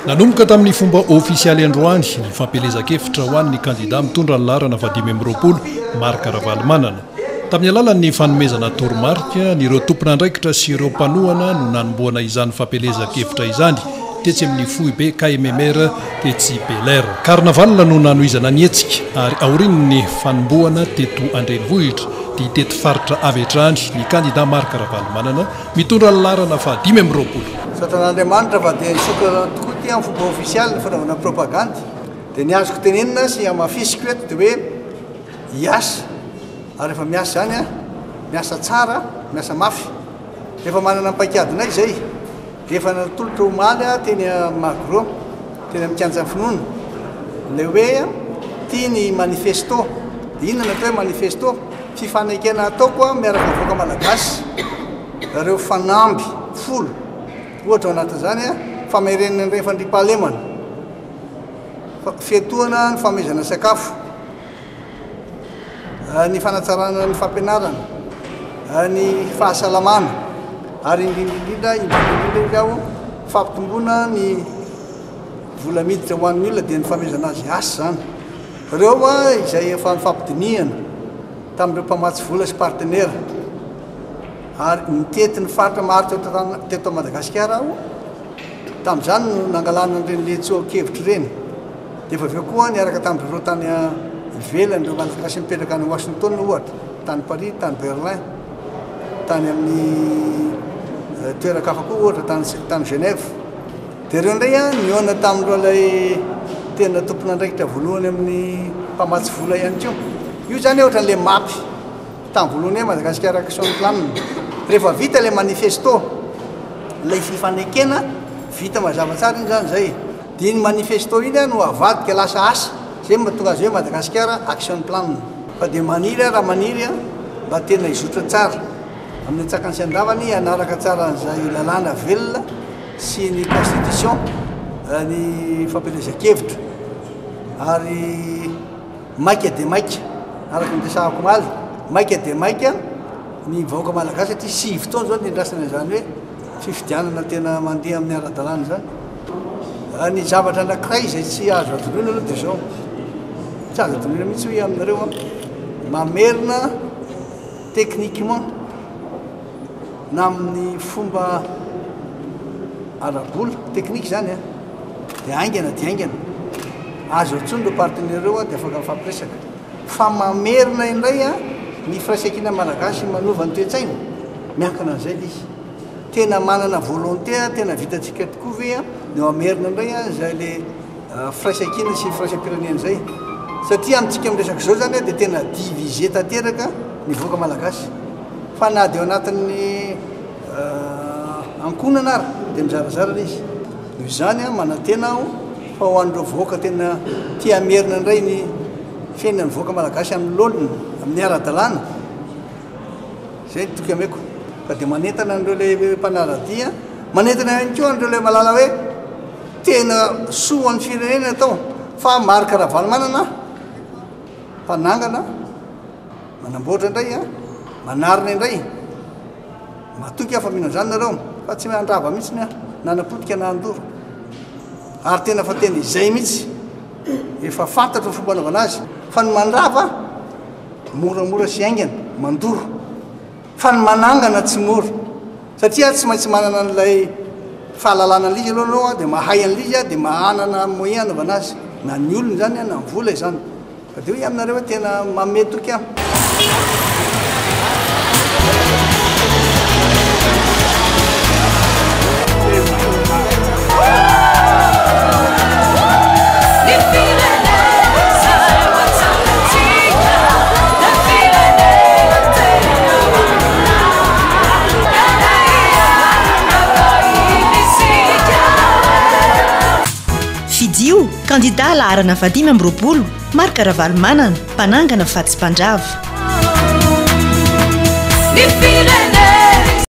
nanomboka tamin'ny fomba ofisialy androany ny fampelezakefitra ho an'ny kandida mitondra ny larana va20 marka ravalimanana tamin'ny alalan'ny fanomezana toromarika nireo tompona andraikitra sy ireo mpanohana no nanomboana izany fampelezakefitra izany tetsy amin'ny foibe KMMR tetsy Belair. Karnaval no nanoizana nietsika ary aorin'ny fanomboana teto Andrenivohitra dia teto faritra avetrany ny kandida marka ravalimanana mitondra ny larana fa 20. Satan'Andriamanitra va dia nisoka tokoa ty amin'ny fomba ofisialy ny fanaovana propagandy dia ny azoko tenenina sy amafisiko eto dia hoe hiasa ary rehefa miasa zany a miasa tsara miasa mafy efa manana paikadinay zay efa natolotra omaly a teny magro teny amin'ny kianja finoana le hoe tia ny manifesto dia inona natao hoe manifesto fifanekena ataoko a miaraka mivoaka malagasy reo fanamby folo ohatra ao anatin'izany a famerenana ny refandrimpahalemana fiatohana ny famezana sakafo ny fanatsarana ny fampianarana ny fahasalamana ary indrindrindrindra ao fampitomboana ny vola miditra ho an'ny olona dia ny famezana azy asa zany reo a izay efa fampidiniana tamin'ireo mpamatsy vola sy partenaire ary nitetin'ny faritra maritra teto Madagasikara aho tamin'izany no nangalana n'ireny letsoakevitra ireny dia efa aveo koa niaraka tamin'ireo tany ivelany reo malagasy mipetraka any Washington ohatra tany Paris tany Berlin tany amin'ny toerakafa koa ohatra tany Genève dia ireo ndray a niona tamin'ireo ilay tena tompona andraikitra voalohany amin'ny mpamatsy vola ihany keo io zany ohatra n'le mapy tamin'ny voalohany hoe Madagasikara action plan rehefa vita le manifesto lay fifanekena vita mazava tsara iny zany zay dia iny manifesto iny a no avadika lasa asa zay mahatonga azy hoe Madagasikara action plan fa dia maniry a raha maniry a mba tena izotra tsara amin'ny tsakany sy andavany anaraka tsara an'izay lalàna velona sy ny constitution ny fampelezakevitra ary maika dia maika araka nydesahako maly maika dia maika ny vahoaka malagasy satria 7 taona zao nindrasana zany hoe fifidianana tena mandeha amin'ny ara-dalàna zany ny zavatra anankiray izay tsy azo adoloina aloha dia zao tsy azo adoloina mihitsy hoe aminareo a mamerina techniquement na amin'ny fomba arabola teknika zany a dia aingana dia aingana azo antsony reo partenaire reo a dia afaka mifampiresaka fa mamerina indray a ny firaisankina malagasy manova ny toetsaina miankana an'izay le izy tena manana volonté a tena vitantsika tokoa ve a no amerina indray a zay le firaisankina sy firaisampirenena zay satria amintsika miresaka zao zany a dia tena divisé tanteraka ny voaka malagasy fa na dia ao anatin'ny ankonana ary dia mizarazara le izy noho izany a manantena aho fa ho an'ireo voaka tena tia amerina indray ny fiainany voaka malagasy amin'ny lolona amin'ny ara-dalàna zay toky ameko ka dia manentana an'ireo le mpanaradia manentana ihany koa an'ireo le malala hoe tena soa an'ny firenena atao fa marika ravalimanana mpanangana manamboatra indray a manarina indray matoky afa mihina zany nareo fa tsy mandrava mihitsy ny nanapotika na andoro ary tena fa tena izay mihitsy efa fantatra fomba anaovana azy fa ny mandrava moramora sy aingana mandoro fa ny manangana tsy mora satria tsy maintsy manana an'ilay fahalalana an'izy aloha anao a dia mahay an'izy a dia mahanana moyen anaovana azy na ny olony zany a na vola izany ka dia hoe aminareo hoe tena mametoky a Fidio kandida laharana 20 marka ravalimanana mpanangana fatsy mpandrava.